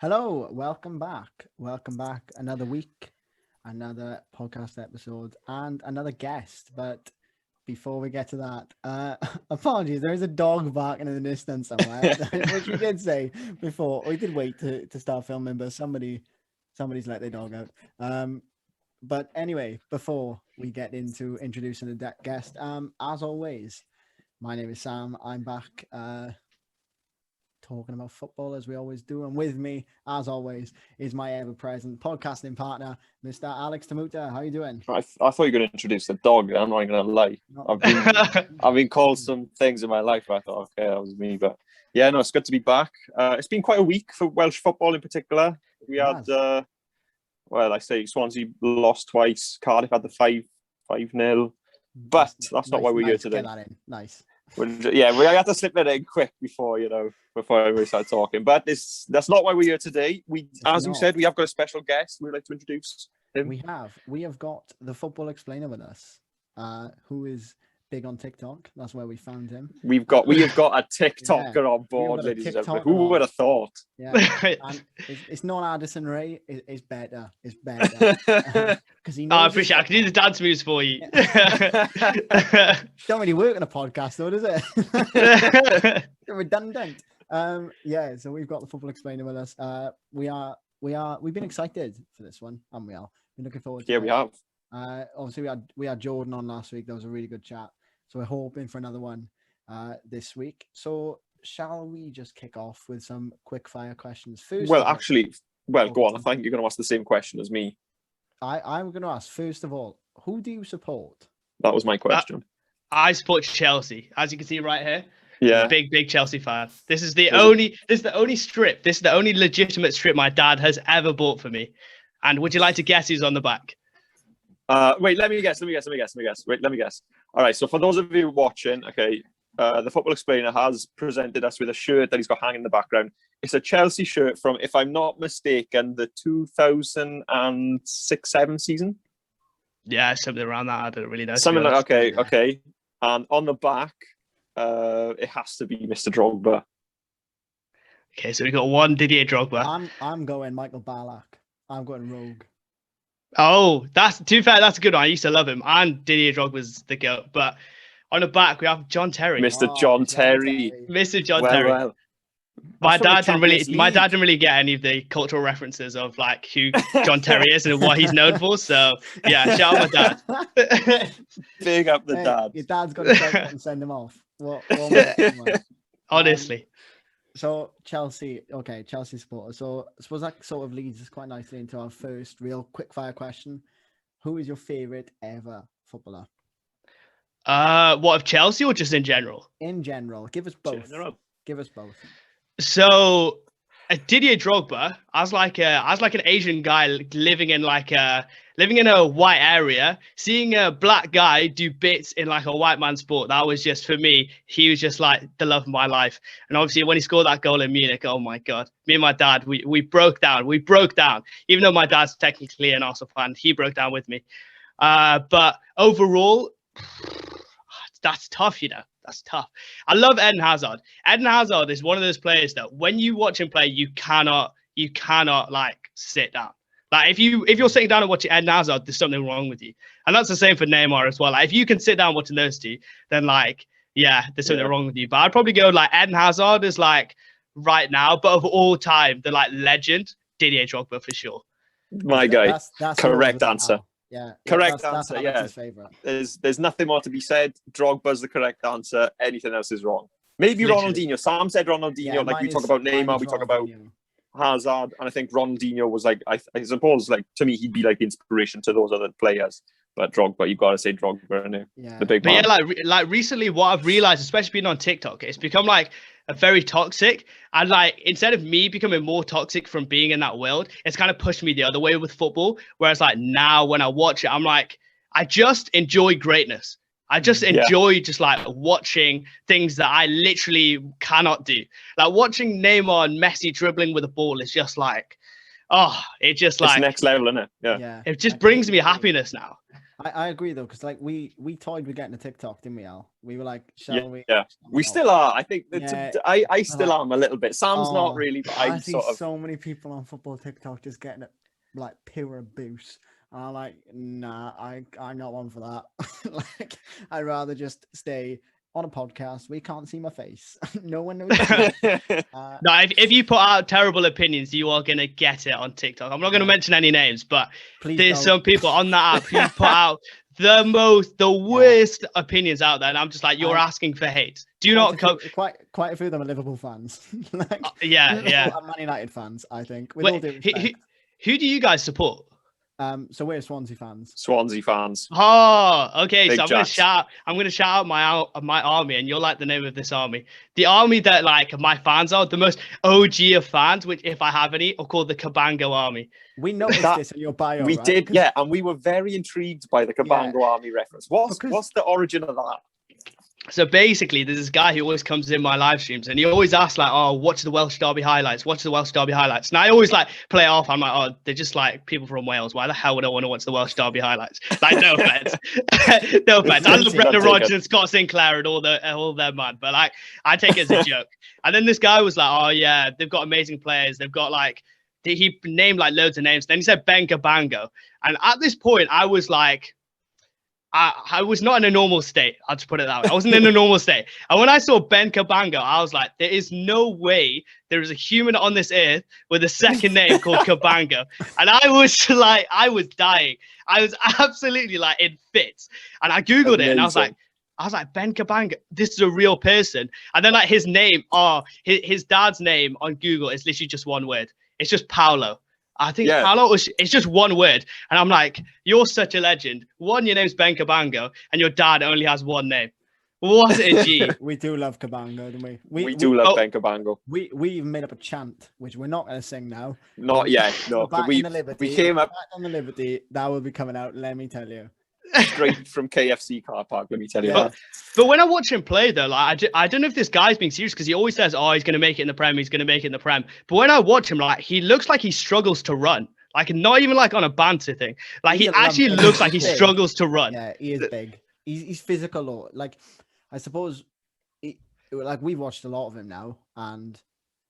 Hello, welcome back. Welcome back. Another week, another podcast episode, and another guest. But before we get to that, apologies, there is a dog barking in the distance somewhere, which we did say before. We did wait to start filming, but somebody's let their dog out. But anyway, before we get into introducing the guest, as always, my name is Sam. I'm back. Talking about football as we always do, and with me, as always, is my ever-present podcasting partner, Mr. Alex Tamuta. How you doing? I thought you were going to introduce the dog. I'm not even going to lie. I've been called some things in my life. I thought, okay, that was me. But yeah, no, it's good to be back. It's been quite a week for Welsh football in particular. We had, Swansea lost twice. Cardiff had the 5-0. But that's not why we're here today. Get that in. Nice. We had to slip it in quick before we start talking. But that's not why we're here today. We said, we have got a special guest. We'd like to introduce him. We have got the football explainer with us, who is big on TikTok. That's where we found him. We have got a TikToker on board, ladies and gentlemen. Who would have thought? Yeah, and it's not Addison Ray. It's better. It's better because he knows. I appreciate it. I can do the dance moves for you. Don't really work on a podcast, though, does it? Redundant. So we've got the football explainer with us. We've been excited for this one, haven't we all? Been looking forward to it. We have. Obviously we had Jordan on last week. That was a really good chat. So we're hoping for another one this week. So shall we just kick off with some quick fire questions? First, go on. I think you're going to ask the same question as me. I'm going to ask, first of all, who do you support? That was my question. I support Chelsea, as you can see right here. Yeah, big Chelsea fan. This is the only strip. This is the only legitimate strip my dad has ever bought for me. And would you like to guess who's on the back? Wait, let me guess. Wait, let me guess. All right, so for those of you watching, okay, the Football Explainer has presented us with a shirt that he's got hanging in the background. It's a Chelsea shirt from, if I'm not mistaken, the 2006-07 season. Yeah, something around that. I don't really know. Something like, okay. And on the back, it has to be Mr. Drogba. Okay, so we got one Didier Drogba. I'm going Michael Ballack. I'm going Rogue. Oh, to be fair, that's a good one. I used to love him. And Didier Drogba's the goat. But on the back, we have John Terry. Mr. John Terry. Mr. John Terry. Well. My dad didn't really get any of the cultural references of like who John Terry is and what he's known for. So yeah, shout out my dad. Big up the dad. Your dad's got to take it and send him off. Honestly. So Chelsea supporter. So I suppose that sort of leads us quite nicely into our first real quick fire question. Who is your favourite ever footballer? What, of Chelsea or just in general? In general. Give us both. Give us both. So Didier Drogba, as like an Asian guy living in a white area, seeing a black guy do bits in like a white man sport, that was just, for me, he was just like the love of my life. And obviously when he scored that goal in Munich, oh my God, me and my dad, we broke down. Even though my dad's technically an Arsenal fan, he broke down with me. But overall, that's tough, That's tough. I love Eden Hazard. Eden Hazard is one of those players that when you watch him play, you cannot like sit down. Like if you're sitting down and watching Eden Hazard, there's something wrong with you. And that's the same for Neymar as well. Like if you can sit down watching those two, then like, yeah, there's something wrong with you. But I'd probably go like Eden Hazard is like right now, but of all time, the like legend, Didier Drogba for sure. My guy. That's correct answer. Yeah, correct answer. That's favorite. There's nothing more to be said. Drogba's the correct answer. Anything else is wrong. Maybe Literally. Ronaldinho. Sam said Ronaldinho. Yeah, like we talk about Neymar, we talk about Hazard, and I think Ronaldinho was like I suppose like to me he'd be like the inspiration to those other players. But Drogba, you've got to say Drogba, isn't it? Yeah. The big man. But yeah, like recently, what I've realized, especially being on TikTok, it's become like a very toxic. And like instead of me becoming more toxic from being in that world, it's kind of pushed me the other way with football. Whereas like now, when I watch it, I'm like, I just enjoy greatness. I just enjoy just like watching things that I literally cannot do. Like watching Neymar and Messi dribbling with a ball is just like, oh, it just like it's next level, isn't it? Yeah. It just brings me happiness now. I agree though, because like we toyed with getting a TikTok, didn't we, Al? We were like, shall we? Yeah, we still are. I think that Yeah. I still Like, am a little bit. Sam's not oh, really, but I I'm see sort of. so many people on football TikTok just getting it like pure abuse. And I'm like, nah, I'm not one for that. Like, I'd rather just stay on a podcast. We can't see my face. No one knows. No, if you put out terrible opinions, you are gonna get it on TikTok. I'm not gonna mention any names, but Please there's don't. some people on that app who put out the worst opinions out there, and I'm just like, you're asking for hate. Do not come. Quite a few of them are Liverpool fans. Like, yeah. and Man United fans, I think. With Wait, all due respect. who do you guys support? So we're Swansea fans. Swansea fans. Oh, okay. Big So I'm gonna shout out my army, and you'll like the name of this army. The army that like my fans are the most OG of fans, which if I have any, are called the Cabango Army. We noticed this in your bio. We right? did, yeah, and we were very intrigued by the Cabango Army reference. What's the origin of that? So basically, there's this guy who always comes in my live streams, and he always asks like, "Oh, watch the Welsh Derby highlights. Watch the Welsh Derby highlights." And I always like play off. I'm like, "Oh, they're just like people from Wales. Why the hell would I want to watch the Welsh Derby highlights?" Like, no offense, no offense. I love Brendan Rodgers and Scott Sinclair and all them, man. But like, I take it as a joke. And then this guy was like, "Oh yeah, they've got amazing players. They've got like." He named like loads of names. Then he said Ben Cabango, and at this point, I was like. I was not in a normal state. I'll just put it that way. I wasn't in a normal state. And when I saw Ben Cabango, I was like, there is no way there is a human on this earth with a second name called Cabango. And I was like, I was dying. I was absolutely like in fits. And I Googled it and I was like, Ben Cabango, this is a real person. And then like his name, his dad's name on Google is literally just one word. It's just Paulo. I think Paulo it's just one word. And I'm like, you're such a legend. One, your name's Ben Cabango, and your dad only has one name. What a G. We do love Cabango, don't we? We do love Ben Cabango. We even made up a chant, which we're not going to sing now. Not yet, no. But we came up on the Liberty. That will be coming out, let me tell you. Straight from KFC car park, let me tell you that. But when I watch him play, though, like I don't know if this guy's being serious because he always says, "Oh, he's going to make it in the Prem. He's going to make it in the Prem." But when I watch him, like he looks like he struggles to run, like not even like on a banter thing. Like he actually looks like he struggles to run. Yeah, he is big. He's physical, or like I suppose, like we've watched a lot of him now, and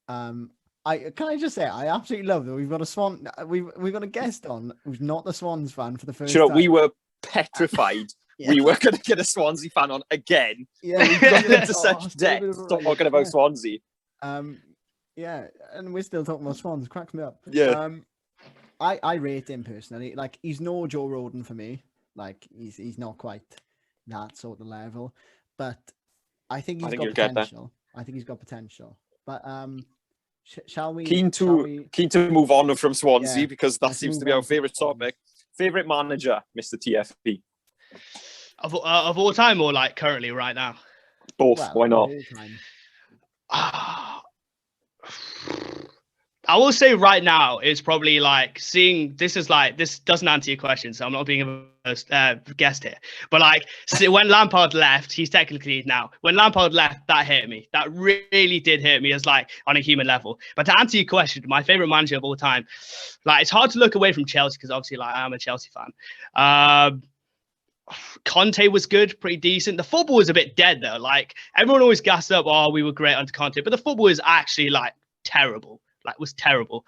I just say I absolutely love that we've got a Swan. We've got a guest on who's not the Swans fan for the first time. We were petrified. We were going to get a Swansea fan on again. Yeah, we got into such depth talking about Swansea. Yeah, and we're still talking about Swans. Cracks me up. Yeah. I rate him personally. Like he's no Joe Roden for me. Like he's not quite that sort of level, but I think he's got potential. I think he's got potential. But shall we? Keen to move on from Swansea because that seems to be our favourite topic. Favorite manager, Mr. TFP? Of all time or like currently right now? Both. Well, why not? I will say right now it's probably like seeing this doesn't answer your question, so I'm not being a guest here. But like when Lampard left, he's technically now. When Lampard left, that hurt me. That really did hurt me as like on a human level. But to answer your question, my favorite manager of all time, like it's hard to look away from Chelsea because obviously like I'm a Chelsea fan. Conte was good, pretty decent. The football was a bit dead though. Like everyone always gassed up, oh, we were great under Conte, but the football is actually like terrible. Like was terrible.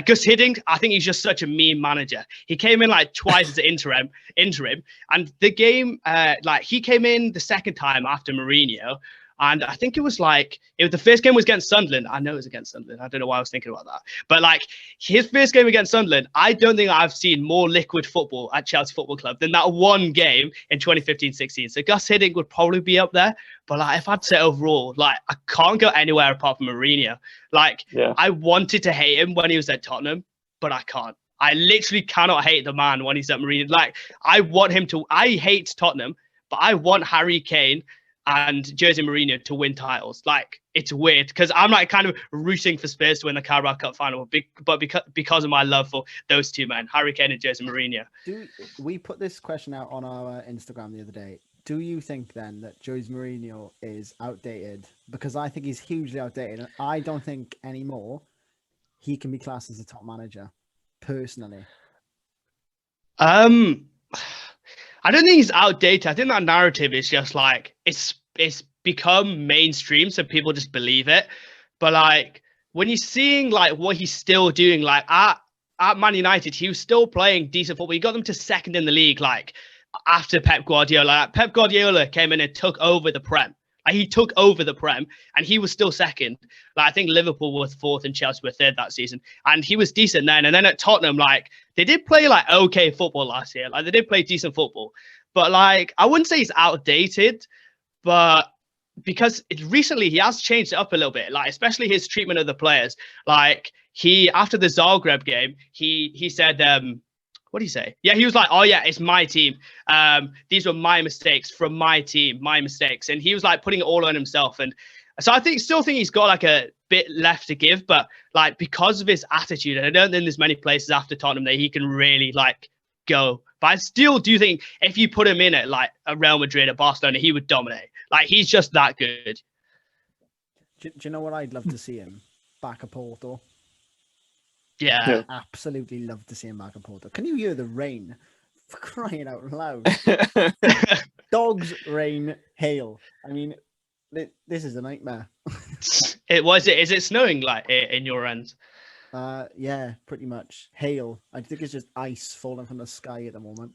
Gus Hiddink, I think he's just such a mean manager. He came in like twice as an interim, and the game, like he came in the second time after Mourinho, and I think it was the first game was against Sunderland. I know it was against Sunderland. I don't know why I was thinking about that, but like his first game against Sunderland, I don't think I've seen more liquid football at Chelsea Football Club than that one game in 2015-16. So Gus Hiddink would probably be up there. But like, if I'd say overall, like I can't go anywhere apart from Mourinho. Like I wanted to hate him when he was at Tottenham, but I can't. I literally cannot hate the man when he's at Mourinho. Like I want him to. I hate Tottenham, but I want Harry Kane and Jose Mourinho to win titles. Like it's weird because I'm like kind of rooting for Spurs to win the Carabao Cup final, but because of my love for those two men, Harry Kane and Jose Mourinho. We put this question out on our Instagram the other day. Do you think then that Jose Mourinho is outdated? Because I think he's hugely outdated. And I don't think anymore he can be classed as a top manager, personally. I don't think he's outdated. I think that narrative is just like it's become mainstream, so people just believe it. But like when you're seeing like what he's still doing, like at Man United, he was still playing decent football. He got them to second in the league, like after Pep Guardiola. Like, Pep Guardiola came in and took over the Prem. Like, he took over the Prem, and he was still second. Like I think Liverpool were fourth and Chelsea were third that season, and he was decent then. And then at Tottenham, like they did play like okay football last year. Like they did play decent football, but like I wouldn't say he's outdated, but because recently he has changed it up a little bit, like especially his treatment of the players. Like he, after the Zagreb game, he said, what did he say? Yeah, he was like, oh yeah, it's my team. These were my mistakes from my team, my mistakes. And he was like putting it all on himself. And so I still think he's got like a bit left to give, but like because of his attitude, and I don't think there's many places after Tottenham that he can really like go. But I still do think if you put him in at like a Real Madrid, a Barcelona, he would dominate. Like he's just that good. Do you know what I'd love to see him back at Porto? Yeah. Absolutely love to see him back at Porto. Can you hear the rain? For crying out loud. Dogs, rain, hail. I mean, this is a nightmare. Is it snowing like in your end? Yeah, pretty much. Hail. I think it's just ice falling from the sky at the moment.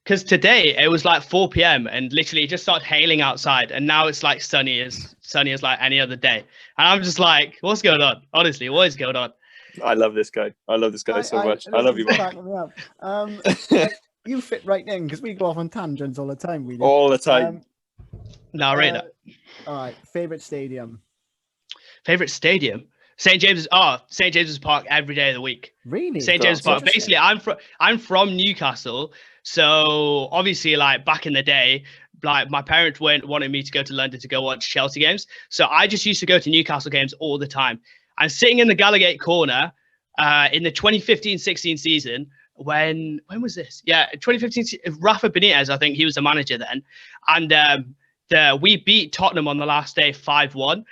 Because today it was like 4 p.m. and literally it just started hailing outside, and now it's like sunny as like any other day. And I'm just like, what's going on? Honestly, what is going on? I love this guy. I love this guy so much. I love you, man. You fit right in because we go off on tangents all the time. We do. All the time. No, right. All right. Favorite stadium. St. James's Park every day of the week. Really? St. James's Park. Basically, I'm from Newcastle, so obviously, like back in the day, like my parents wanted me to go to London to go watch Chelsea games, so I just used to go to Newcastle games all the time. And sitting in the Gallowgate corner, in the 2015-16 season, when was this? Yeah, 2015. Rafa Benitez, I think he was the manager then, and we beat Tottenham on the last day 5-1.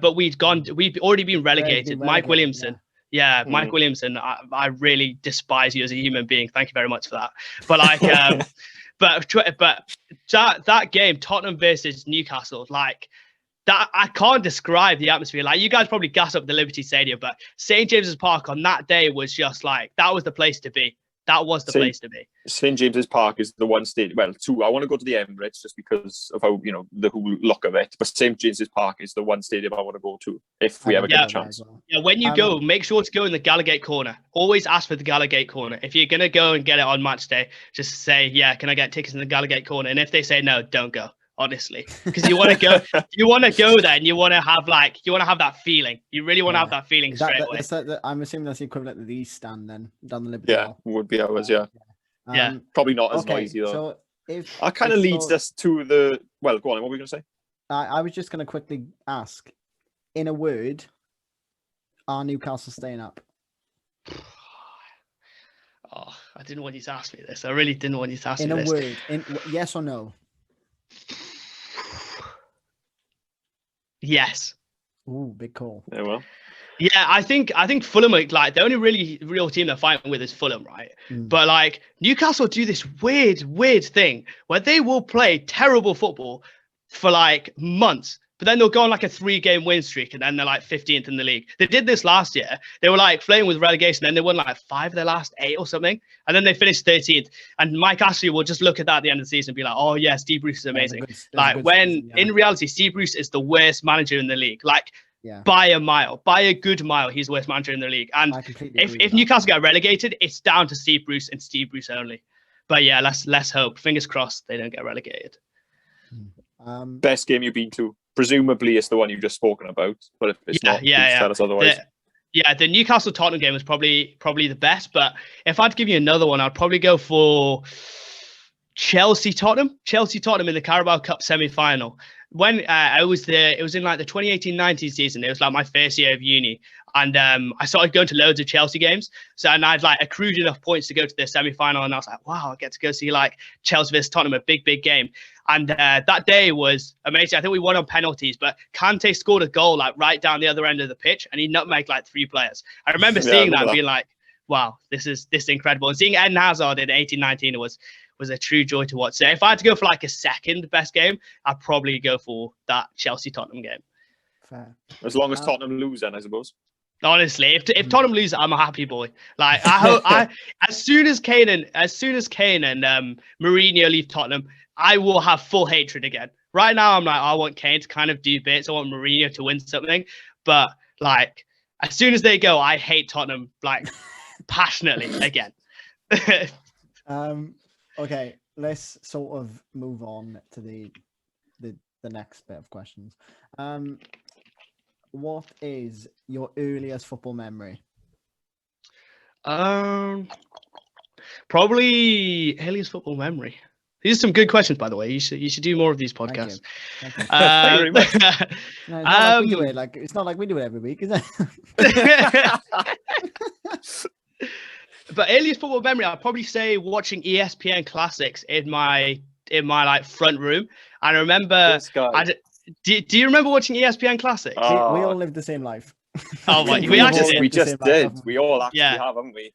But we'd already been relegated. Mike Williamson. Yeah, Mike Williamson. I really despise you as a human being. Thank you very much for that. But like, but that game, Tottenham versus Newcastle, like that, I can't describe the atmosphere. Like you guys probably gas up the Liberty Stadium, but St. James's Park on that day was just like, that was the place to be. That was the place to be. St. James's Park is the one stadium. Well, two. I want to go to the Emirates just because of how, the whole look of it. But St. James's Park is the one stadium I want to go to if we ever get a chance. Yeah, when you go, make sure to go in the Gallowgate corner. Always ask for the Gallowgate corner. If you're going to go and get it on match day, just say, yeah, can I get tickets in the Gallowgate corner? And if they say no, don't go. Honestly, because you want to go there and you want to have that feeling. You really want to have that feeling straight away. I'm assuming that's the equivalent of the East Stand then, down the Liberty. Yeah, would be ours. Yeah. Probably not as noisy though. So that kind of leads us to the. Well, go on. What were we going to say? I was just going to quickly ask, in a word, are Newcastle staying up? Oh, I didn't want you to ask me this. I really didn't want you to ask me this. In a word, yes or no? Yes. Ooh, big call. Yeah, well. Yeah, I think Fulham are like the only real team they're fighting with is Fulham, right? But like Newcastle do this weird thing where they will play terrible football for like months, but then they'll go on like a 3-game win streak and then they're like 15th in the league. They did this last year. They were like playing with relegation, and they won like 5 of their last 8 or something, and then they finished 13th. And Mike Ashley will just look at that at the end of the season and be like, "Oh yeah, Steve Bruce is amazing." In reality, Steve Bruce is the worst manager in the league. Like by a good mile, he's the worst manager in the league. And if Newcastle get relegated, it's down to Steve Bruce and Steve Bruce only. But yeah, let's hope. Fingers crossed they don't get relegated. Best game you've been to? Presumably it's the one you've just spoken about, but if it's not, please tell us otherwise. The Newcastle Tottenham game was probably the best, but if I had to give you another one, I'd probably go for Chelsea Tottenham in the Carabao Cup semi-final. When I was there, it was in like the 2018-19 season. It was like my first year of uni, and I started going to loads of Chelsea games. And I'd like accrued enough points to go to the semi-final, and I was like, wow, I get to go see like Chelsea versus Tottenham, a big game. And that day was amazing. I think we won on penalties, but Kante scored a goal like right down the other end of the pitch, and he nutmegged like 3 players. I remember seeing that and being like, wow, this is incredible. And seeing Eden Hazard in 18-19 was a true joy to watch. So if I had to go for like a second best game, I'd probably go for that Chelsea-Tottenham game. Fair. As long as Tottenham lose, then I suppose. Honestly, if Tottenham lose, I'm a happy boy. Like I hope as soon as Kane and Mourinho leave Tottenham, I will have full hatred again. Right now, I'm like, I want Kane to kind of do bits. I want Mourinho to win something. But like, as soon as they go, I hate Tottenham like passionately again. Okay, let's sort of move on to the next bit of questions. What is your earliest football memory? Probably earliest football memory. These are some good questions, by the way. You should do more of these podcasts. Thank you very much. No, it's not like we do it. Like it's not like we do it every week, is it? But earliest football memory, I'd probably say watching ESPN Classics in my like front room. And I remember. Do you remember watching ESPN Classics? We all lived the same life. Oh, we just did. We all actually have, haven't we?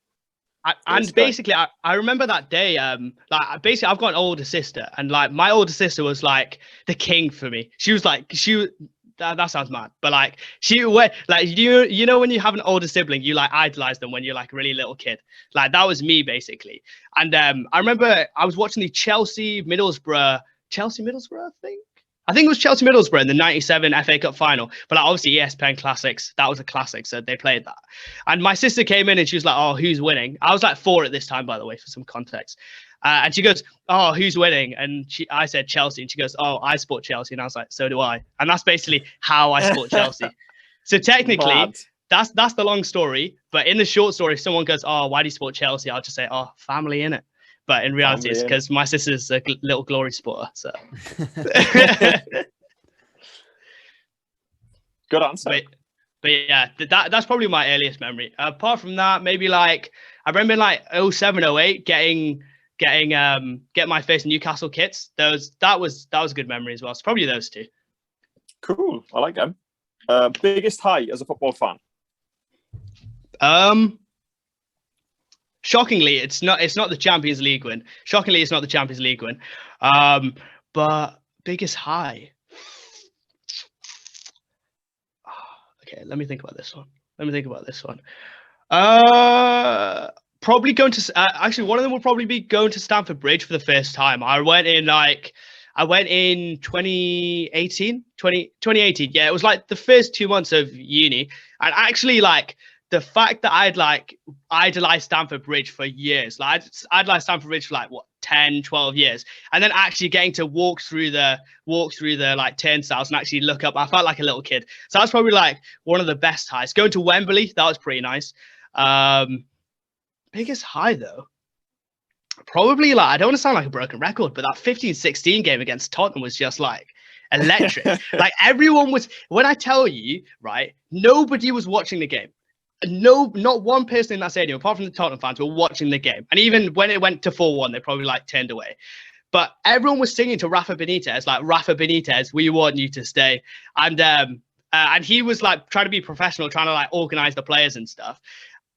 Basically, I remember that day. Like basically, I've got an older sister, and like my older sister was like the king for me. She was like that sounds mad, but like she went like you know when you have an older sibling, you like idolize them when you're like a really little kid. Like that was me basically. And I remember I was watching the Chelsea Middlesbrough I think it was Chelsea Middlesbrough in the 97 FA Cup final. But like, obviously ESPN Classics, that was a classic. So they played that. And my sister came in and she was like, oh, who's winning? I was like 4 at this time, by the way, for some context. And she goes, oh, who's winning? And I said Chelsea. And she goes, oh, I support Chelsea. And I was like, so do I. And that's basically how I support Chelsea. So technically, that's the long story. But in the short story, if someone goes, oh, why do you support Chelsea? I'll just say, oh, family, innit? But in reality, it's because my sister's a little glory supporter. So, good answer. But yeah, that's probably my earliest memory. Apart from that, maybe like I remember like 07, 08 getting my first Newcastle kits. That was a good memory as well. So probably those two. Cool. I like them. Biggest high as a football fan. Shockingly, it's not the Champions League win. Shockingly, it's not the Champions League win. But biggest high. Okay, let me think about this one. Probably going to actually one of them will probably be going to Stamford Bridge for the first time. I went in 2018. Yeah, it was like the first 2 months of uni, and actually like. The fact that I'd like idolized Stamford Bridge for years, like I'd idolized Stamford Bridge for like what 10, 12 years, and then actually getting to walk through the like turnstiles and actually look up, I felt like a little kid. So that's probably like one of the best highs. Going to Wembley, that was pretty nice. Biggest high though, probably like I don't want to sound like a broken record, but that 15-16 game against Tottenham was just like electric. Like everyone was. When I tell you, right, nobody was watching the game. No, not one person in that stadium, apart from the Tottenham fans, were watching the game. And even when it went to 4-1, they probably like turned away. But everyone was singing to Rafa Benitez, like, Rafa Benitez, we want you to stay. And he was like trying to be professional, trying to like organize the players and stuff.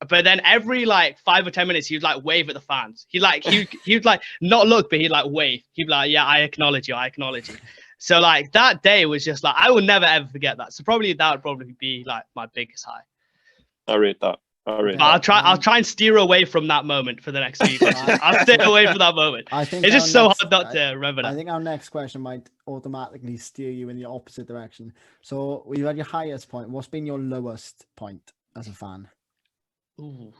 But then every like 5 or 10 minutes, he'd like wave at the fans. He'd like not look, but he'd like wave. He'd be like, yeah, I acknowledge you. So like that day was just like, I will never ever forget that. So probably that would probably be like my biggest high. I rate that. I'll try and steer away from that moment for the next few questions. I'll stay away from that moment. I think it's just so hard not to remember that. I think our next question might automatically steer you in the opposite direction. So we've had your highest point. What's been your lowest point as a fan? Ooh.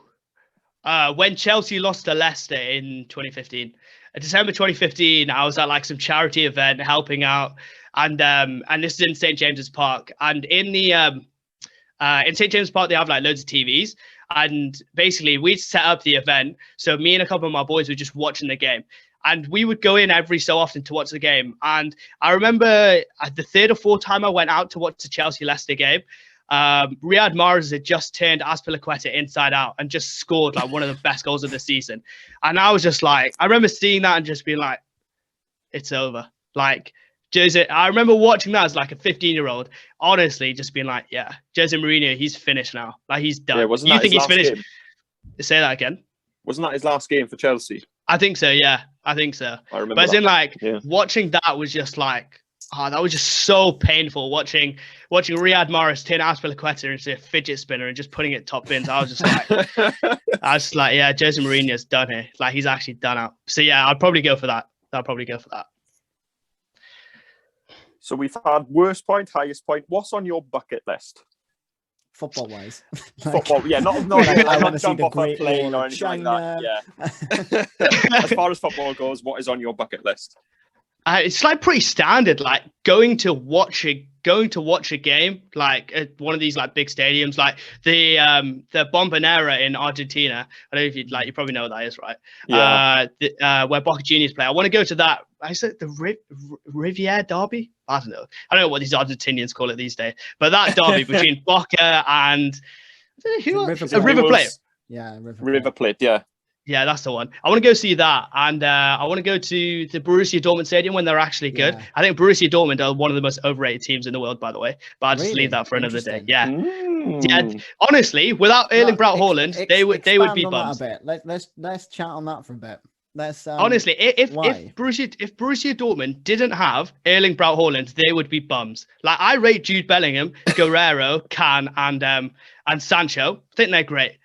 When Chelsea lost to Leicester in 2015. December 2015, I was at like some charity event helping out, and this is in St. James's Park, and in St. James's Park, they have like loads of TVs, and basically we set up the event. So me and a couple of my boys were just watching the game, and we would go in every so often to watch the game. And I remember the 3rd or 4th time I went out to watch the Chelsea-Leicester game, Riyad Mahrez had just turned Azpilicueta inside out and just scored like one of the best goals of the season. And I was just like, I remember seeing that and just being like, it's over. Like, I remember watching that as like a 15-year-old, honestly, just being like, yeah, Jose Mourinho, he's finished now. Like, he's done. Yeah, wasn't you that think his he's last finished? game? Say that again. Wasn't that his last game for Chelsea? I think so. Yeah, I think so. I remember. But as that. in, like, Yeah. watching that was just like, that was just so painful. Watching Riyad Mahrez turn Azpilicueta into a fidget spinner and just putting it top bins. I was just like, yeah, Jose Mourinho's done here. Like, he's actually done out. So yeah, I'd probably go for that. So we've had worst point, highest point. What's on your bucket list? Football wise. Football, yeah, not I want to see jump the off a Great plane Wall or of anything like that. China. Yeah. As far as football goes, what is on your bucket list? It's like pretty standard, like going to watch a game, like at one of these like big stadiums, like the Bombonera in Argentina. I don't know if you probably know what that is, right? Yeah. Where Boca Juniors play. I want to go to that. I said the Riviera Derby. I don't know what these Argentinians call it these days, but that derby between Boca and River Plate. Yeah, River Plate. Yeah. Yeah, that's the one. I want to go see that, and I want to go to the Borussia Dortmund stadium when they're actually good. Yeah. I think Borussia Dortmund are one of the most overrated teams in the world, by the way. But I'll just leave that for another day. Yeah, yeah. Honestly, without Erling Braut Haaland, they would be bums. A bit. Let's chat on that for a bit. Let's honestly, if Borussia Dortmund didn't have Erling Braut Haaland, they would be bums. Like, I rate Jude Bellingham, Guerrero, Can, and Sancho. I think they're great.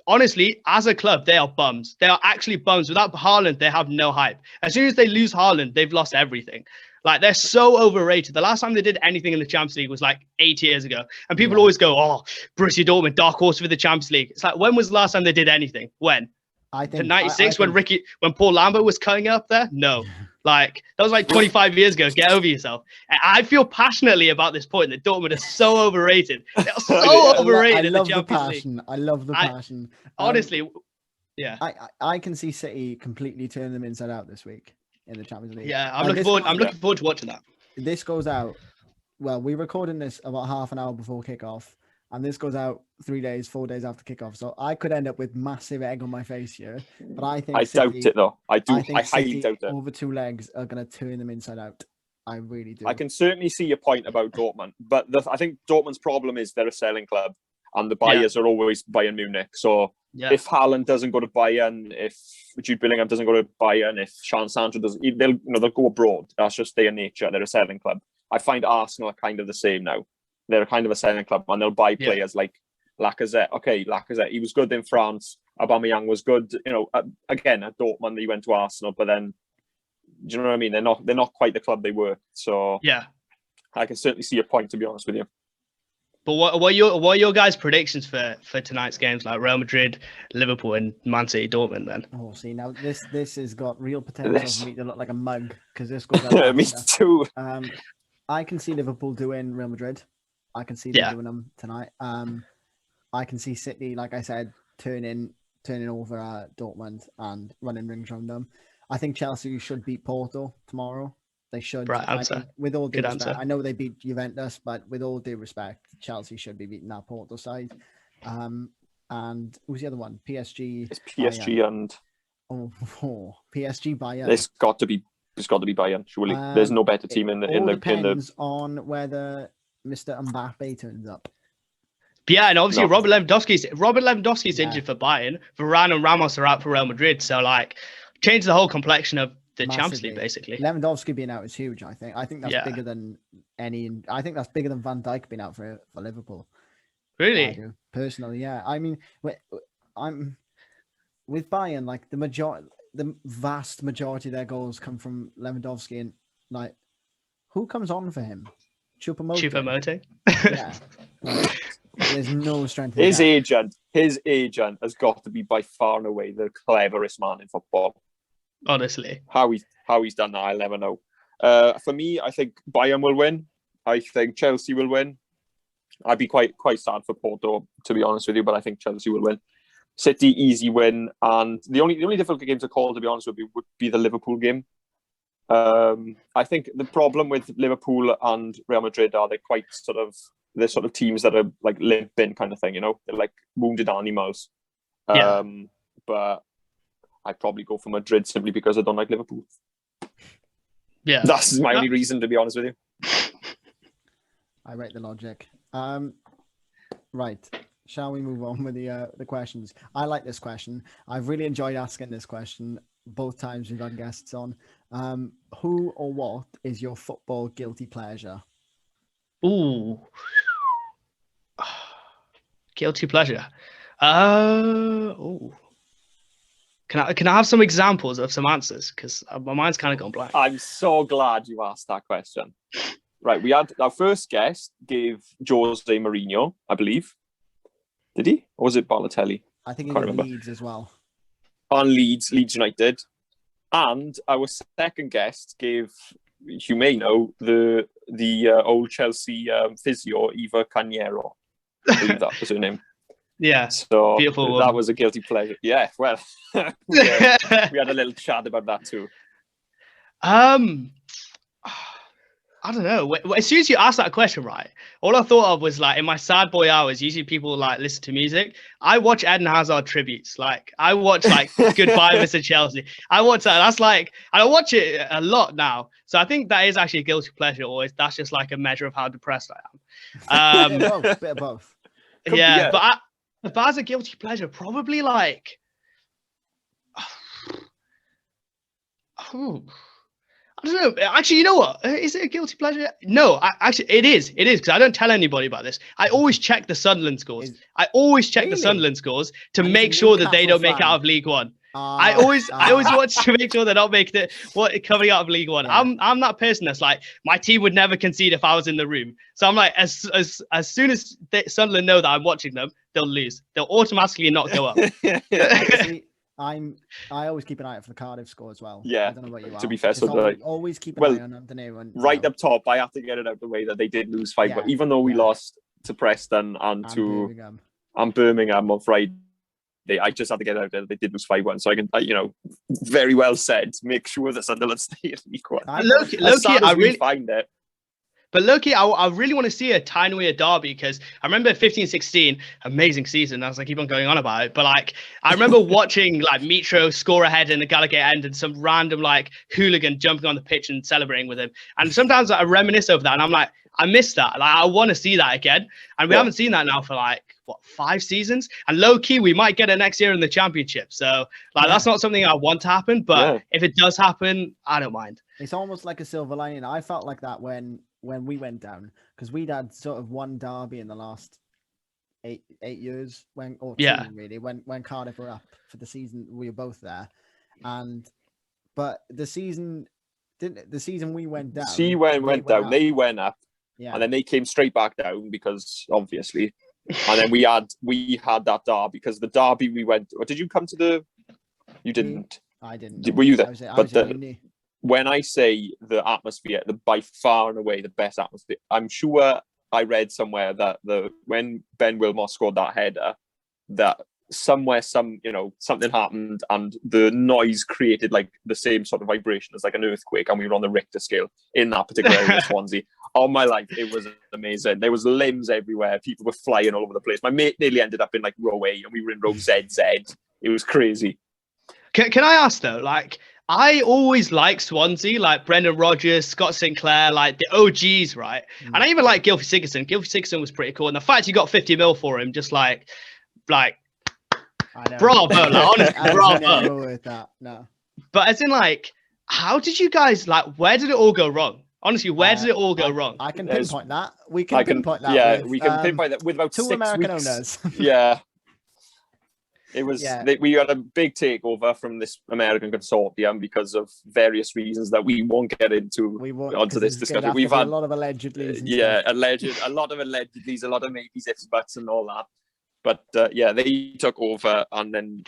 Honestly, as a club, they are bums. They are actually bums. Without Haaland, they have no hype. As soon as they lose Haaland, they've lost everything. Like, they're so overrated. The last time they did anything in the Champions League was like 8 years ago. And people always go, oh, Borussia Dortmund, dark horse for the Champions League. It's like, when was the last time they did anything? When? I think in 96 when Paul Lambert was cutting up there? No. Like, that was like 25 years ago. Get over yourself. And I feel passionately about this point that Dortmund are so overrated. They're so overrated in the Champions League. I love the passion. Honestly, yeah. I can see City completely turn them inside out this week in the Champions League. Yeah, I'm looking forward to watching that. This goes out. Well, we're recording this about half an hour before kickoff, and this goes out 4 days after kickoff. So I could end up with massive egg on my face here. But I think doubt it though. I highly doubt it. Over 2 legs are going to turn them inside out. I really do. I can certainly see your point about Dortmund, but I think Dortmund's problem is they're a selling club, and the buyers are always Bayern Munich. So if Haaland doesn't go to Bayern, if Jude Bellingham doesn't go to Bayern, if Xhaka Sancho doesn't, they'll go abroad. That's just their nature. They're a selling club. I find Arsenal are kind of the same now. They're kind of a selling club, and they'll buy players like Lacazette. Okay, Lacazette, he was good in France. Aubameyang was good. Again at Dortmund, he went to Arsenal, but then, do you know what I mean? They're not quite the club they were. So yeah, I can certainly see your point, to be honest with you. But what are your guys' predictions for tonight's games, like Real Madrid, Liverpool, and Man City, Dortmund? Then see now this has got real potential for me to look like a mug, because this goes out. Me too. I can see Liverpool doing Real Madrid. I can see them doing them tonight. I can see City, like I said, turning over Dortmund and running rings around them. I think Chelsea should beat Porto tomorrow. They should. Right answer. With all due respect, answer. I know they beat Juventus, but with all due respect, Chelsea should be beating that Porto side. And who's the other one? PSG. It's PSG Bayern. PSG Bayern. It's got to be Bayern. Surely, there's no better team in the. It depends on whether Mr. Mbappe turns up. Yeah, and obviously Robert Lewandowski's injured for Bayern. Varane and Ramos are out for Real Madrid, so like change the whole complexion of the Champions League basically. Lewandowski being out is huge. I think that's bigger than any. I think that's bigger than Van Dijk being out for Liverpool. Really? I do. Personally, yeah. I mean, I'm with Bayern. Like the vast majority of their goals come from Lewandowski, and like who comes on for him? Choupo-Moting. Yeah. Like, there's no strength. His agent has got to be by far and away the cleverest man in football. Honestly, how he's done that, I'll never know. For me, I think Bayern will win. I think Chelsea will win. I'd be quite sad for Porto, to be honest with you, but I think Chelsea will win. City, easy win, and the only difficult game to call, to be honest with you, would be the Liverpool game. I think the problem with Liverpool and Real Madrid are they're sort of teams that are like limping kind of thing, they're like wounded animals. But I'd probably go for Madrid simply because I don't like Liverpool. Yeah, that's my only reason, to be honest with you. I rate the logic. Right, shall we move on with the questions? I like this question. I've really enjoyed asking this question both times we've had guests on. Who or what is your football guilty pleasure? Ooh. Guilty pleasure. Oh. Can I have some examples of some answers? Because my mind's kind of gone blank. I'm so glad you asked that question. Right, we had our first guest gave Jose Mourinho, I believe. Did he? Or was it Balotelli? I think he Can't got remember. Leeds as well. On Leeds United. And our second guest gave, you may know, the old Chelsea physio, Eva Cañero. I believe that was her name. Yeah. So Beautiful that woman. was a guilty pleasure. Yeah, well, we had a little chat about that too. I don't know. As soon as you asked that question, right, all I thought of was like in my sad boy hours, usually people like listen to music. I watch Eden Hazard tributes. Like I watch like Goodbye Mr. Chelsea. I watch that. That's like, and I watch it a lot now. So I think that is actually a guilty pleasure, or that's just like a measure of how depressed I am. Bit of both. Yeah, but as a guilty pleasure, probably like, I don't know. Actually, you know what? Is it a guilty pleasure? No, actually, it is. It is because I don't tell anybody about this. I always check the Sunderland scores. I always check the Sunderland scores to make sure that they don't make it out of League One. I always watch to make sure they're not making it coming out of League One. Yeah. I'm that person that's like, my team would never concede if I was in the room. So I'm like, as soon as Sunderland know that I'm watching them, they'll lose. They'll automatically not go up. See, I always keep an eye out for the Cardiff score as well. Yeah. I don't know what you are. To be fair, so always keep an eye on Anthony. Right up top, I have to get it out of the way that they did lose 5, but even though we lost to Preston and to Birmingham on Friday, I just had to get it out there. They did lose 5-1, so I can, very well said. Make sure that Sunderland stay in League One. Loki, I really find it. But Loki, I really want to see a Tyne-Wear derby because I remember 15-16, amazing season. As I keep on going on about it, but like I remember watching like Mitro score ahead in the Gallagher end and some random like hooligan jumping on the pitch and celebrating with him. And sometimes I reminisce over that, and I'm like, I miss that. Like I want to see that again, and we haven't seen that now for like 5 seasons. And low key, we might get it next year in the Championship. So like that's not something I want to happen, but if it does happen, I don't mind. It's almost like a silver lining. I felt like that when we went down, because we'd had sort of one derby in the last 8 years really when Cardiff were up for the season. We were both there, but the season we went down. See, when went down, they went up, and then they came straight back down because obviously, and then we had that derby because the derby we went. Or did you come to the? You didn't. I didn't. Were you there? I was when I say the atmosphere, by far and away the best atmosphere, I'm sure I read somewhere that when Ben Wilmot scored that header, that somewhere something happened and the noise created like the same sort of vibration as like an earthquake, and we were on the Richter scale in that particular area of Swansea. All my life, it was amazing. There was limbs everywhere. People were flying all over the place. My mate nearly ended up in like row A, and we were in row ZZ. It was crazy. Can I ask though, like, I always like Swansea, like Brendan Rodgers, Scott Sinclair, like the OGs, right? And I even like Gylfi Sigurdsson. Gylfi Sigurdsson was pretty cool. And the fact you got 50 mil for him, just like bravo, like, honestly, bravo. With that, no. But as in, like, how did you guys, like, where did it all go wrong? Honestly, where did it all go wrong? I can pinpoint that. We can pinpoint that. Yeah, we can pinpoint that with about 2 6 American weeks. owners. Yeah. It was we had a big takeover from this American consortium because of various reasons that we won't get into onto this discussion. We've had a lot of allegedly. A lot of allegedly, a lot of maybes, ifs, buts, and all that. But they took over, and then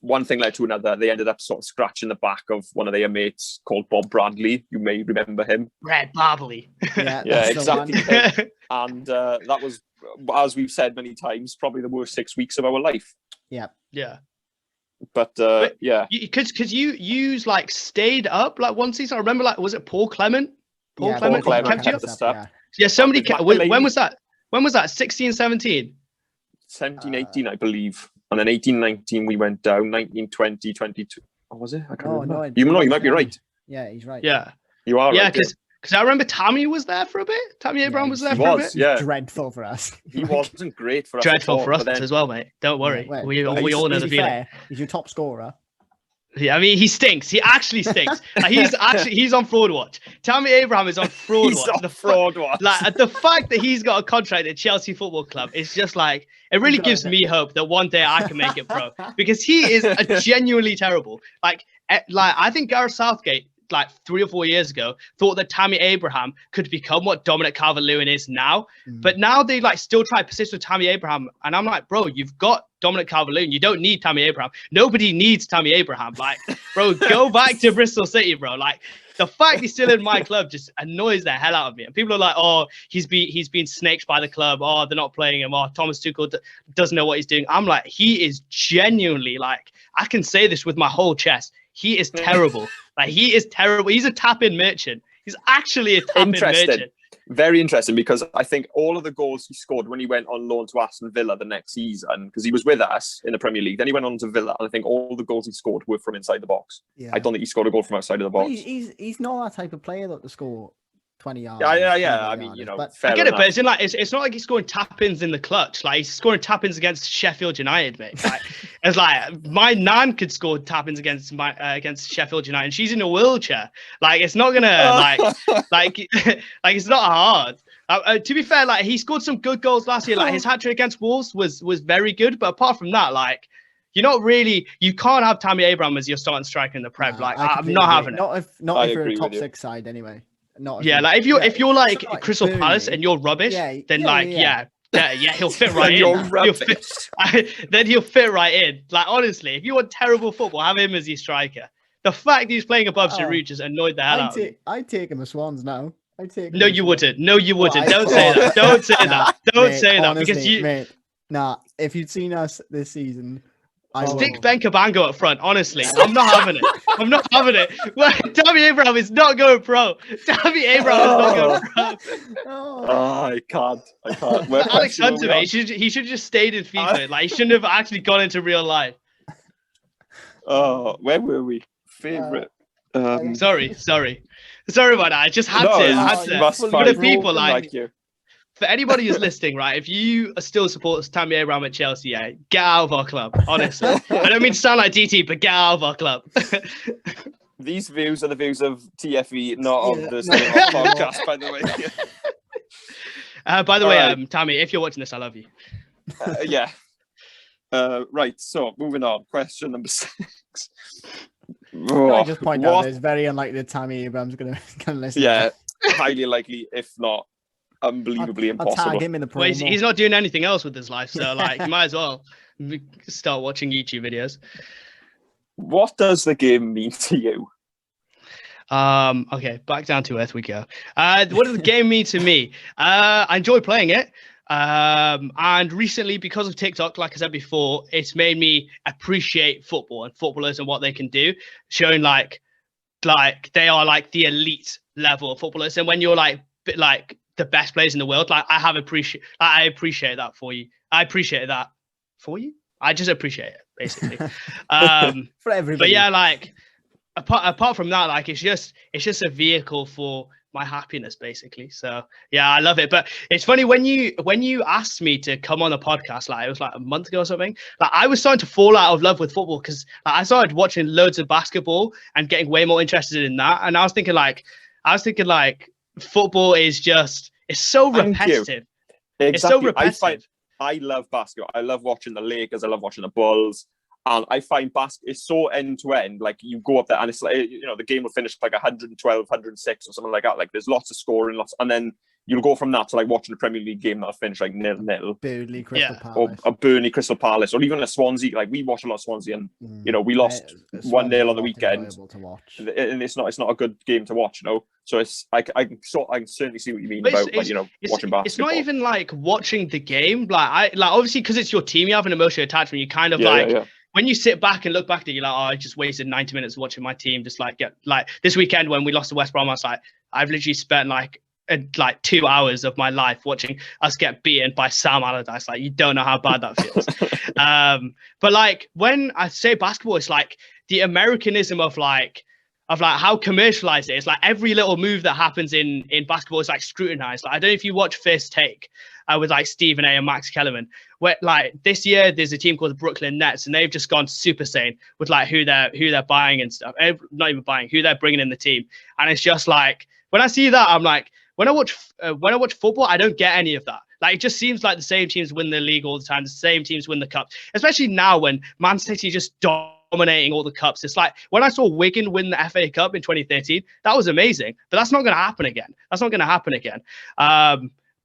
one thing led to another. They ended up sort of scratching the back of one of their mates called Bob Bradley. You may remember him. Red Barbally. Yeah, exactly. And that was, as we've said many times, probably the worst 6 weeks of our life. Yeah. But because you like stayed up like one season. I remember, like, was it Paul Clement? Paul Clement kept you up. Yeah, somebody when was that? When was that? 16, 17? 17, 18, I believe. And then 18, 19, we went down. 19, 20, 22. Oh, was it? I can't remember. You might be right. Yeah, he's right. Yeah. You are right. Because Because I remember Tammy was there for a bit. Tammy Abraham was there he for a was, bit. yeah. Dreadful for us. He wasn't great for us. Dreadful at all, for us but then- as well, mate. Don't worry. Yeah, we well, all know to the be feeling. fair, he's your top scorer. Yeah, I mean, he stinks. He actually stinks. Like, he's on fraud watch. Tammy Abraham is on fraud He's watch. on fraud watch. Like the fact that he's got a contract at Chelsea Football Club is just like it really gives me hope that one day I can make it pro because he is a genuinely terrible. Like I think Gareth Southgate like 3 or 4 years ago thought that Tammy Abraham could become what Dominic Calvert-Lewin is now, but now they like still try to persist with Tammy Abraham, and I'm like, bro, you've got Dominic Calvert-Lewin, you don't need Tammy Abraham. Nobody needs Tammy Abraham. Like, bro, go back to Bristol City, bro. Like, the fact he's still in my club just annoys the hell out of me. And people are like, oh, he's been snaked by the club. Oh, they're not playing him. Oh, Thomas Tuchel doesn't know what he's doing. I'm like, he is genuinely like, I can say this with my whole chest. He is terrible. Like, he is terrible. He's a tap-in merchant. He's actually a tap-in merchant. Very interesting, because I think all of the goals he scored when he went on loan to Aston Villa the next season, because he was with us in the Premier League, then he went on to Villa, and I think all the goals he scored were from inside the box. Yeah. I don't think he scored a goal from outside of the But box. he's not that type of player that to score 20 yards. Yeah. 30 I mean, yards, you know, but fair I get it, enough. but it's in like it's not like he's scoring tap-ins in the clutch. Like, he's scoring tap-ins against Sheffield United, mate. Like, it's like my nan could score tap-ins against Sheffield United, and she's in a wheelchair. Like, it's not gonna like it's not hard. To be fair, like, he scored some good goals last year. Like, his hat-trick against Wolves was very good, but apart from that, like, you can't have Tammy Abraham as your starting striker in the Prem. no, Like, I I'm completely not agree. having it. Not if you're agree a with top you. 6 side anyway. Not Yeah, like if you're like something like Crystal Palace Burnley. and you're rubbish, then he'll fit right in. You're He'll fit, then he'll fit right in. Like, honestly, if you want terrible football, have him as your striker. The fact he's playing above Giroud just annoyed the hell out of me. I'd take him as Swans now. I'd take him No, as you Swans. wouldn't. No, you wouldn't. Well, Don't say that. Don't say Nah, that. Don't mate, say that honestly, because you mate, if you'd seen us this season, I stick would. Ben Cabango up front. Honestly, I'm not having it. I'm not having it. Well, Tammy Abraham is not going pro. Tammy Abraham is not going pro. Oh. I can't. Where Alex question Hunter, were we mate, he should have just stayed in FIFA. Like, he shouldn't have actually gone into real life. on? Where were we? Favorite. Sorry about that. I just had to. I had to. must For find the people, like you. for anybody who's listening, right? If you still support Tammy Abraham at Chelsea, yeah, get out of our club. Honestly, I don't mean to sound like DT, but get out of our club. These views are the views of TFE, not Yeah, of the no. Cinema podcast, by the way. By the way, Alright. Tammy, if you're watching this, I love you. Yeah. Right, so moving on. Question number 6. Can I just point out What- that it's very unlikely that Tammy Abraham's gonna listen. Yeah, highly likely, if not unbelievably I'll tag impossible. him in the promo. Well, he's not doing anything else with his life, so like, you might as well start watching YouTube videos. What does the game mean to you? Okay, back down to earth we go. What does the game mean to me? I enjoy playing it. And recently, because of TikTok, like I said before, it's made me appreciate football and footballers and what they can do, showing like they are like the elite level of footballers. And when you're like the best players in the world, like I appreciate that for you. I appreciate that for you. I just appreciate it, basically. for everybody. But yeah, like apart from that, like it's just a vehicle for my happiness, basically. So yeah, I love it. But it's funny when you asked me to come on a podcast, like it was like a month ago or something, like I was starting to fall out of love with football because I started watching loads of basketball and getting way more interested in that. And I was thinking like football is just, it's so Thank you. repetitive. Exactly. It's so repetitive. I love basketball. I love watching the Lakers. I love watching the Bulls. And I find it's so end to end. Like you go up there and it's like, the game will finish like 112, 106 or something like that. Like there's lots of scoring, and then you'll go from that to like watching a Premier League game that'll finish like 0-0. Burnley, Crystal Yeah. Or Palace. a Burnley, Crystal Palace, or even a Swansea. Like we watch a lot of Swansea, and we lost It's 1-0 on the not weekend. enjoyable to watch. And it's not a good game to watch, So it's I can certainly see what you mean But about it's watching basketball. It's not even like watching the game. Like obviously because it's your team, you have an emotional attachment. You kind of when you sit back and look back at it, you're like, oh, I just wasted 90 minutes watching my team. Just like this weekend when we lost to West Brom, I was like, I've literally spent like 2 hours of my life watching us get beaten by Sam Allardyce. Like, you don't know how bad that feels. But like when I say basketball, it's like the Americanism of like of like how commercialized it is. Like every little move that happens in basketball is like scrutinized. Like I don't know if you watch First Take with like Stephen A and Max Kellerman, where like this year there's a team called the Brooklyn Nets and they've just gone super sane with like who they're buying and stuff. Not even buying, who they're bringing in the team. And it's just like when I see that, I'm like, when I watch football, I don't get any of that. Like it just seems like the same teams win the league all the time, the same teams win the cup, especially now when Man City just dominating all the cups. It's like when I saw Wigan win the FA Cup in 2013, that was amazing, but that's not going to happen again.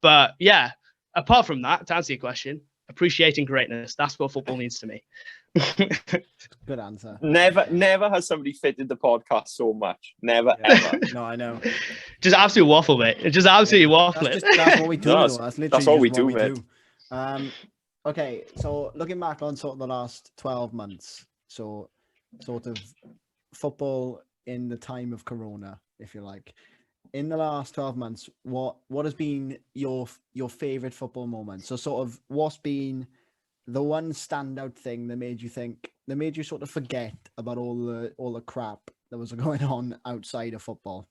But yeah, apart from that, to answer your question, appreciating greatness, that's what football means to me. Good answer. Never has somebody fitted the podcast so much. Never, ever. No, I know. Just absolute waffle, mate. Just absolutely waffle. That's what we do. No, that's literally that's all we just do, what mate. Okay, so looking back on sort of the last 12 months, so sort of football in the time of Corona, if you like. In the last 12 months, what has been your favorite football moment? So sort of what's been the one standout thing that made you sort of forget about all the crap that was going on outside of football?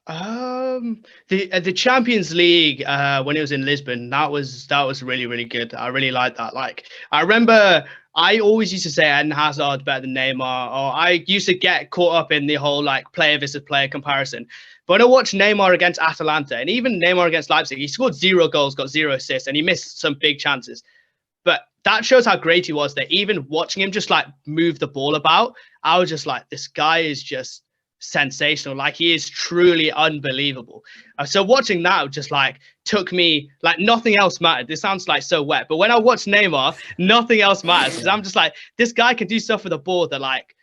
The Champions League when it was in Lisbon, that was really, really good. I really liked that. Like I remember I always used to say Eden Hazard better than Neymar, or I used to get caught up in the whole like player versus player comparison. But when I watched Neymar against Atalanta and even Neymar against Leipzig, he scored 0 goals, got 0 assists, and he missed some big chances. But that shows how great he was, that even watching him just like move the ball about, I was just like, this guy is just sensational. Like he is truly unbelievable. So watching that just like took me, like nothing else mattered. This sounds like so wet, but when I watch Neymar, nothing else matters, because I'm just like, this guy can do stuff with the ball that like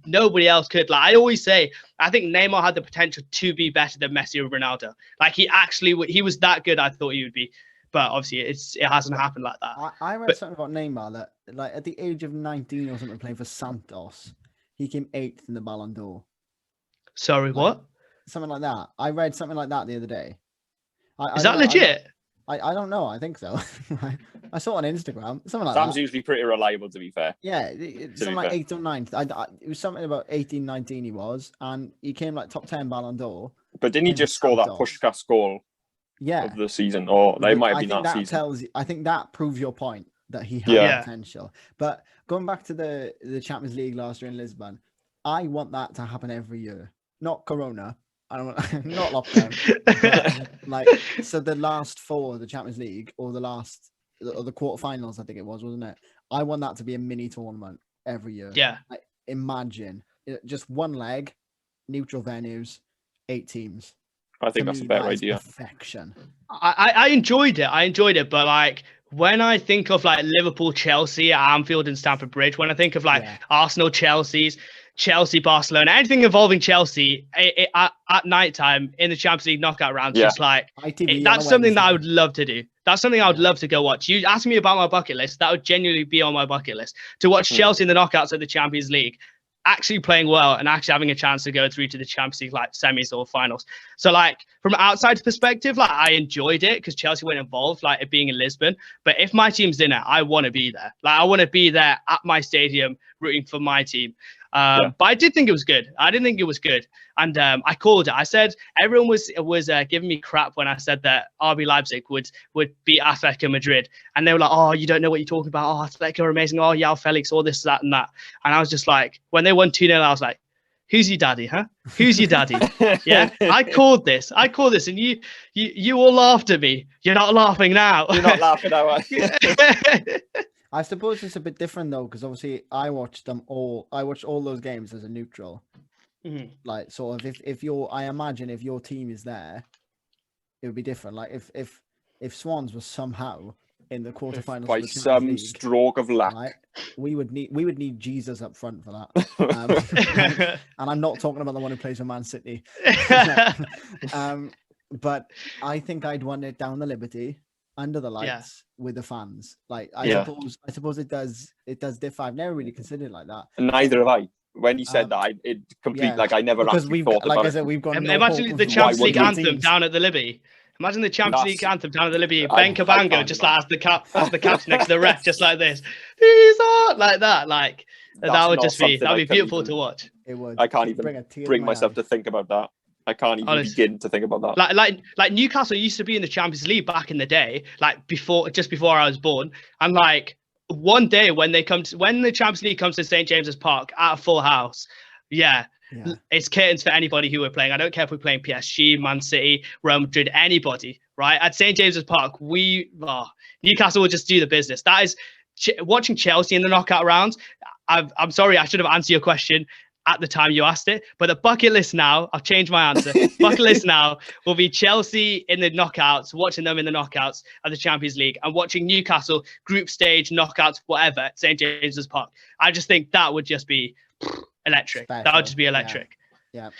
nobody else could. Like I always say, I think Neymar had the potential to be better than Messi or Ronaldo. Like he was that good. I thought he would be. But obviously, it hasn't happened like that. I read something about Neymar that, like, at the age of 19 or something, playing for Santos, he came 8th in the Ballon d'Or. Sorry, what? Something like that. I read something like that the other day. Is that legit? I don't know. I think so. I saw it on Instagram. Something like Sam's that. usually pretty reliable, to be fair. Yeah, something like 8th or 9th. It was something about 18, 19 he was, and he came like top 10 Ballon d'Or. But didn't he just score that Puskás goal? Yeah, of the season, or they might have been that season. I think that proves your point that he had potential. But going back to the Champions League last year in Lisbon, I want that to happen every year. Not Corona. I don't want not lockdown. Like so, the last 4 of the Champions League or the quarterfinals, I think it was, wasn't it? I want that to be a mini tournament every year. Yeah. Like, imagine just one leg, neutral venues, 8 teams. I think that's a better idea. Perfection. I enjoyed it, but like when I think of like Liverpool, Chelsea, Anfield, and Stamford Bridge, when I think of like Arsenal, Chelsea, Barcelona, anything involving Chelsea at night time in the Champions League knockout rounds, just like that's something that I would love to do. That's something I would love to go watch. You ask me about my bucket list, that would genuinely be on my bucket list to watch Chelsea in the knockouts of the Champions League, actually playing well and actually having a chance to go through to the Champions League like semis or finals. So like from an outside perspective, like I enjoyed it because Chelsea weren't involved, like it being in Lisbon. But if my team's in it, I want to be there. Like I want to be there at my stadium rooting for my team. But I did think it was good. I didn't think it was good. And I called it. I said everyone was giving me crap when I said that RB Leipzig would beat Atletico Madrid. And they were like, oh, you don't know what you're talking about. Oh, Atletico are amazing. Oh, João Felix, all this, that, and that. And I was just like, when they won 2-0, I was like, who's your daddy, huh? Who's your daddy? Yeah, I called this. And you all laughed at me. You're not laughing now. You're not laughing now. I suppose it's a bit different though, because obviously I watched all those games as a neutral. Mm-hmm. Like sort of I imagine if your team is there, it would be different. Like if Swans was somehow in the quarterfinals by some League, stroke of luck, right, we would need Jesus up front for that. And I'm not talking about the one who plays for Man City. But I think I'd want it down the Liberty, under the lights, with the fans. Like I suppose it does differ. I've never really considered it like that. Neither have I. When you said that, like I never actually thought about it. Like I said, we've got imagine the Champions League anthem down at the Liberty. Imagine the Champions League anthem down at the Liberty. Ben Cabango just like as the caps next to the ref, just like this. These are like that. Like that would be beautiful to watch. It would. I can't even bring a tear to bring my myself eye. to think about that. I can't even Honestly. begin to think about that. Like Newcastle used to be in the Champions League back in the day, like just before I was born. And like one day when the Champions League comes to St. James's Park at a full house, yeah, it's curtains for anybody who we're playing. I don't care if we're playing PSG, Man City, Real Madrid, anybody, right? At St. James's Park, Newcastle will just do the business. That is watching Chelsea in the knockout rounds. I'm sorry, I should have answered your question at the time you asked it, but the bucket list now, I've changed my answer. Bucket list now will be Chelsea in the knockouts, watching them in the knockouts of the Champions League, and watching Newcastle group stage knockouts, whatever, at St. James's Park. I just think that would just be electric. Special. That would just be electric. Yeah.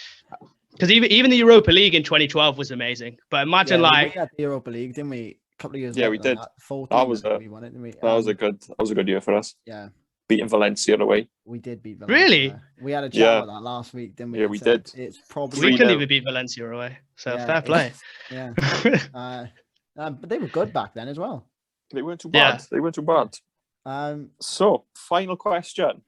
Because even the Europa League in 2012 was amazing. But imagine we like had the Europa League, didn't we? A couple of years. Yeah, we later did. That was we won it, didn't we? That was a good year for us. Yeah. Beating Valencia away. We did beat Valencia. Really? We had a chat about that last week, didn't we? Yeah, we did. It's probably we couldn't 3-0. even beat Valencia away. So Yeah, fair play. Yeah. But they were good back then as well. They weren't too bad. Yeah. They weren't too bad. So, final question.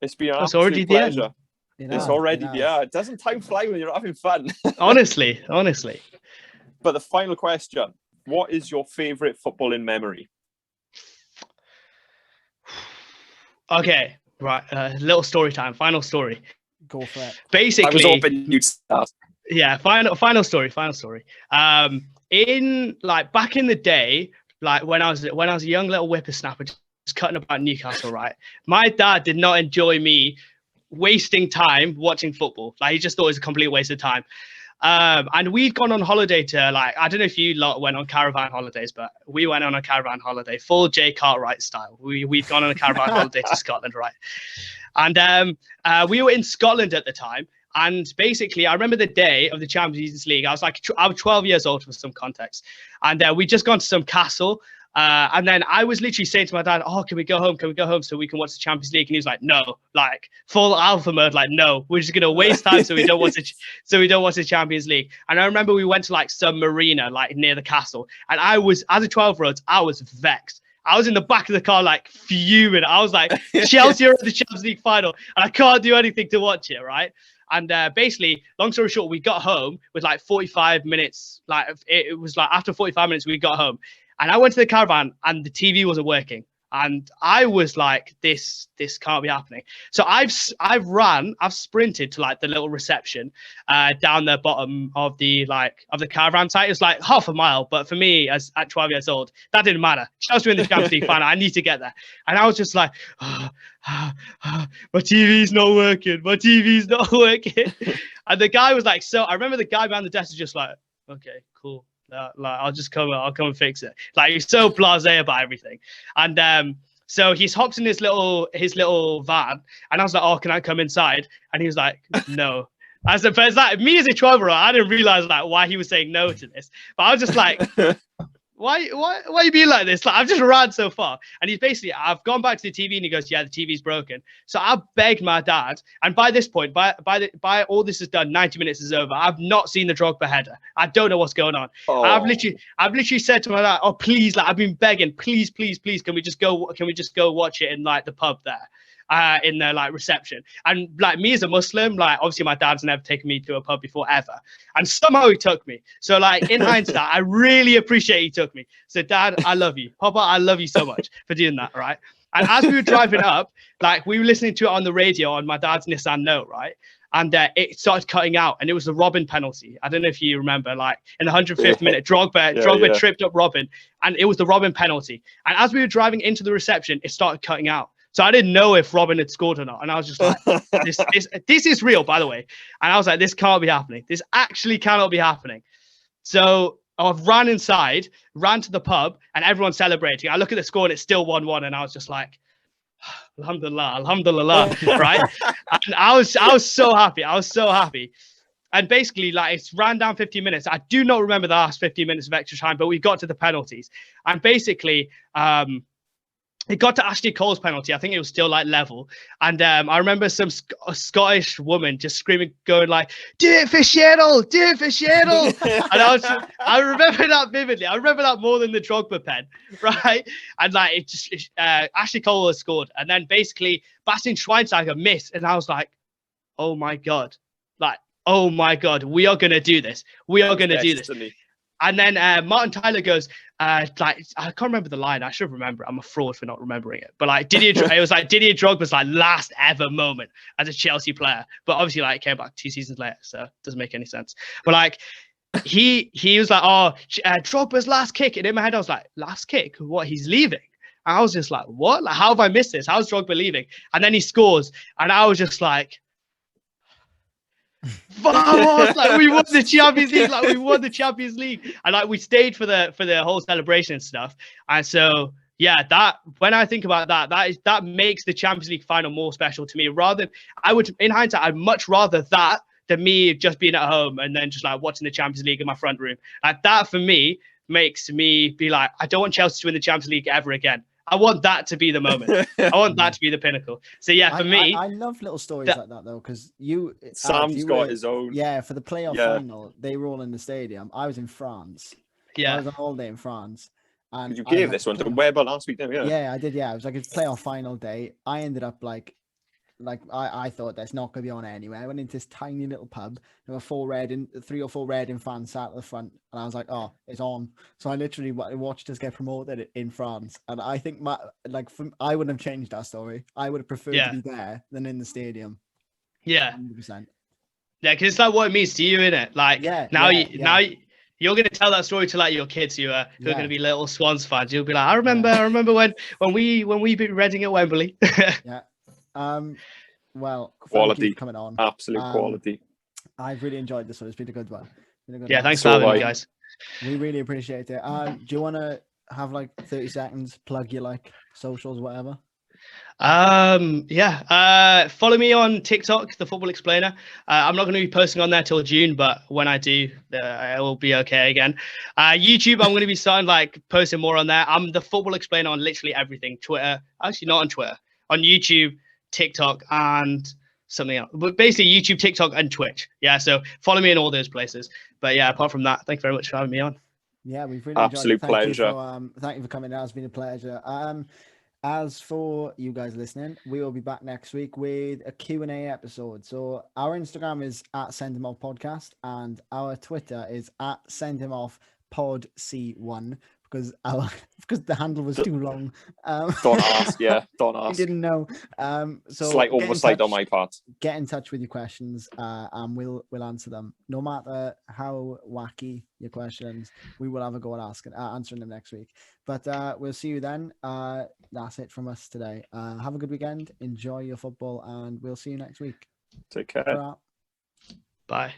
It's been an It's absolute already the end. pleasure. It It's has, already, it has. yeah. Doesn't time fly when you're having fun? honestly. But the final question: what is your favourite footballing memory? Okay, right. Little story time. Final story. Go for it. Basically, I was hoping you'd start. yeah. Final story. In like back in the day, like when I was a young little whippersnapper, just cutting about Newcastle, right? My dad did not enjoy me wasting time watching football. Like he just thought it was a complete waste of time. And we'd gone on holiday to like, I don't know if you lot went on caravan holidays, but we went on a caravan holiday, full Jay Cartwright style. We'd gone on a caravan holiday to Scotland, right? And we were in Scotland at the time. And basically, I remember the day of the Champions League. I was 12 years old for some context. And we'd just gone to some castle. And then I was literally saying to my dad, "Oh, can we go home? Can we go home so we can watch the Champions League?" And he was like, "No, like full alpha mode, like no, we're just gonna waste time so we don't watch the Champions League." And I remember we went to like some marina like near the castle, and I was, as a 12-year-old, I was vexed. I was in the back of the car like fuming. I was like, Chelsea are in the Champions League final, and I can't do anything to watch it, right? And basically, long story short, we got home with like 45 minutes. Like it was like after 45 minutes, we got home. And I went to the caravan and the TV wasn't working. And I was like, this can't be happening. So I've sprinted to like the little reception down the bottom of the caravan site. It's like half a mile. But for me, at 12 years old, that didn't matter. Chelsea were in the Champions League final. I need to get there. And I was just like, my TV's not working. My TV's not working. And the guy was like, I remember the guy behind the desk was just like, okay, cool. Like I'll come and fix it. Like he's so blasé about everything. And so he's hopped in his little van, and I was like, "Oh, can I come inside?" And he was like, "No." I said, "But it's like me as a 12-year-old, I didn't realize like why he was saying no to this." But I was just like, why you being like this? Like I've just ran so far. And he's basically, I've gone back to the TV, and he goes, "Yeah, the TV's broken." So I begged my dad, and by this point, by all this is done, 90 minutes is over. I've not seen the Drogba header. I don't know what's going on. Oh. I've literally said to my dad, "Oh, please, like I've been begging, please, can we just go watch it in like the pub there?" In the like reception. And like me as a Muslim, like obviously my dad's never taken me to a pub before ever, and somehow he took me. So like in hindsight, I really appreciate he took me. So Dad, I love you. Papa, I love you so much for doing that, right? And as we were driving up, like we were listening to it on the radio on my dad's Nissan Note, right? And it started cutting out, and it was the Robin penalty. I don't know if you remember, like in the 105th minute, Drogba tripped up Robin, and it was the Robin penalty. And as we were driving into the reception, it started cutting out. So I didn't know if Robin had scored or not. And I was just like, this is real, by the way. And I was like, this can't be happening. This actually cannot be happening. So I ran inside, ran to the pub, and everyone's celebrating. I look at the score and it's still 1-1. And I was just like, Alhamdulillah, right? And I was so happy. I was so happy. And basically, like, it's ran down 15 minutes. I do not remember the last 15 minutes of extra time, but we got to the penalties. And basically, it got to Ashley Cole's penalty. I think it was still like level. And I remember a Scottish woman just screaming, going like, "Do it for Cheryl! Do it for Cheryl!" And I remember that vividly. I remember that more than the Drogba pen, right? And like, Ashley Cole has scored. And then basically, Bastian Schweinsteiger missed. And I was like, oh my God, like, oh my God, we are going to do this. We are going to do this. And then Martin Tyler goes, like, I can't remember the line. I should remember it. I'm a fraud for not remembering it. But like it was like Didier Drogba's like last ever moment as a Chelsea player. But obviously, like, came back 2 seasons later, so it doesn't make any sense. But like, he was like, oh, Drogba's last kick. And in my head, I was like, last kick? What? He's leaving? And I was just like, what? Like, how have I missed this? How's Drogba leaving? And then he scores, and I was just like, vamos! Like, we won the Champions League. Like, we won the Champions League, and like, we stayed for the whole celebration and stuff. And so, yeah, that, when I think about that makes the Champions League final more special to me. Rather, in hindsight, I'd much rather that than me just being at home and then just like watching the Champions League in my front room. Like, that for me makes me be like, I don't want Chelsea to win the Champions League ever again. I want that to be the moment. I want that to be the pinnacle. So yeah, for me, I love little stories like that though, because Sam's got his own. Yeah, for the playoff final, they were all in the stadium. I was in France. Yeah, I was on holiday in France. And you gave this one to Weber last week, didn't you? Yeah, I did. Yeah, it was like a playoff final day. I ended up like I thought that's not going to be on anyway. I went into this tiny little pub. There were 3 or 4 Reading fans sat at the front, and I was like, "Oh, it's on!" So I literally watched us get promoted in France, and I think I wouldn't have changed that story. I would have preferred to be there than in the stadium. Yeah, 100%. Yeah, because it's like what it means to you, innit? Like, now you're going to tell that story to like your kids who are going to be little Swans fans. You'll be like, I remember when we beat Reading at Wembley. Yeah. Well, quality coming on. Absolute quality. I've really enjoyed this one. It's been a good one. Thanks for having me, guys. We really appreciate it. Do you want to have like 30 seconds, plug your like socials, whatever? Follow me on TikTok, The Football Explainer. I'm not going to be posting on there till June, but when I do, it will be okay again. YouTube, I'm going to be starting like posting more on there. I'm The Football Explainer on literally everything. Twitter, actually not on Twitter, on YouTube, TikTok, and something else. But basically YouTube, TikTok, and Twitch. Yeah, so follow me in all those places. But yeah, apart from that, thank you very much for having me on. Yeah, we've really absolute enjoyed it. pleasure. Thank you for coming out. It's been a pleasure. As for you guys listening, we will be back next week with a Q&A episode. So our Instagram is @SendHimOffPodcast and our Twitter is @SendHimOffPodC1 because the handle was too long. Don't ask. Don't ask. I didn't know. So slight oversight on my part. Get in touch with your questions, and we'll answer them. No matter how wacky your questions, we will have a go at answering them next week. But we'll see you then. That's it from us today. Have a good weekend. Enjoy your football, and we'll see you next week. Take care. Bye.